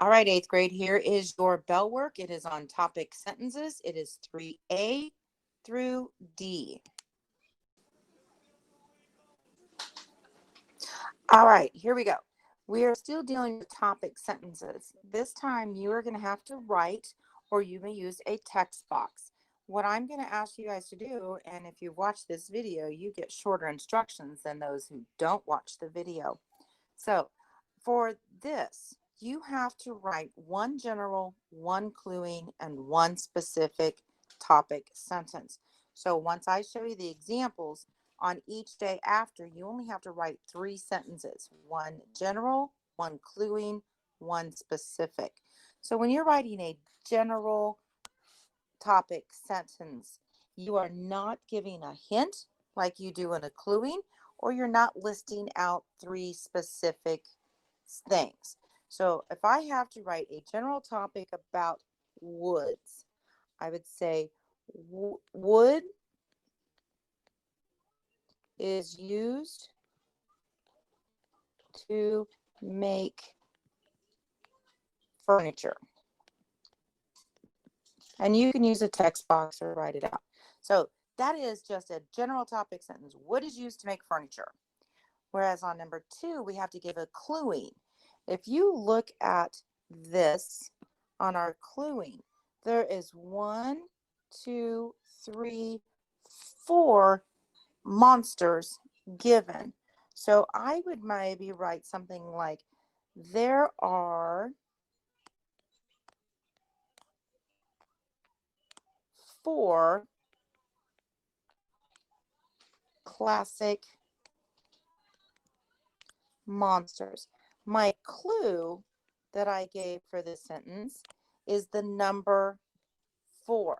All right, eighth grade, here is your bell work. It is on topic sentences. It is 3A through D. All right, here we go. We are still dealing with topic sentences. This time you are going to have to write, or you may use a text box. What I'm going to ask you guys to do, and if you watch this video, you get shorter instructions than those who don't watch the video. So for this, you have to write one general, one cluing, and one specific topic sentence. So once I show you the examples, on each day after, you only have to write 3 sentences, one general, one cluing, one specific. So when you're writing a general topic sentence, you are not giving a hint like you do in a cluing, or you're not listing out 3 specific things. So if I have to write a general topic about woods, I would say wood is used to make furniture. And you can use a text box or write it out. So that is just a general topic sentence. Wood is used to make furniture. Whereas on number 2, we have to give a cluing. If you look at this on our cluing, there is 1, 2, 3, 4 monsters given. So I would maybe write something like, there are 4 classic monsters. My clue that I gave for this sentence is the number 4.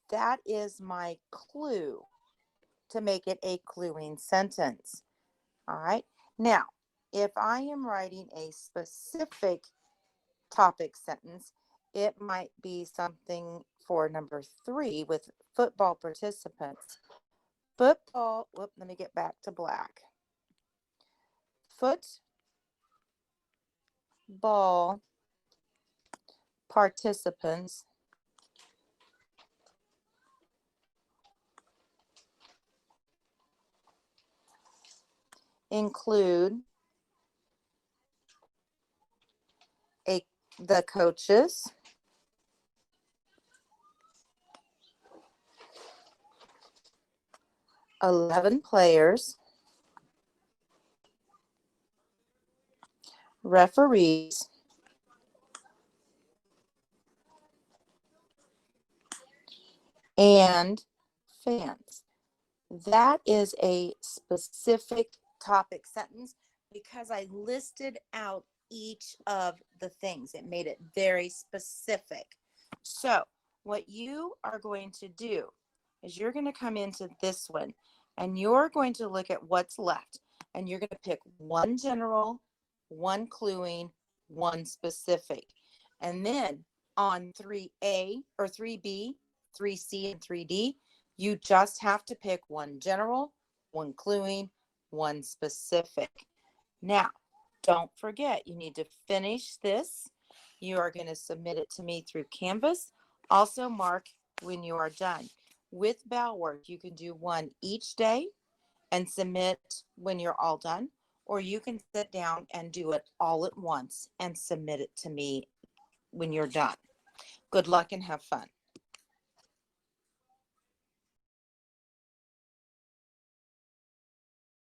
That is my clue to make it a cluing sentence. All right. Now, if I am writing a specific topic sentence, it might be something for number 3 with football participants. Football, let me get back to black. Football participants include the coaches, $11 players, referees, and fans. That is a specific topic sentence because I listed out each of the things. It made it very specific. So what you are going to do is you're going to come into this one and you're going to look at what's left, and you're going to pick one general, one cluing, one specific. And then on 3A or 3B, 3C, and 3D, you just have to pick one general, one cluing, one specific. Now, don't forget, you need to finish this. You are going to submit it to me through Canvas. Also mark when you are done. With bell work, you can do one each day and submit when you're all done, or you can sit down and do it all at once and submit it to me when you're done. Good luck and have fun.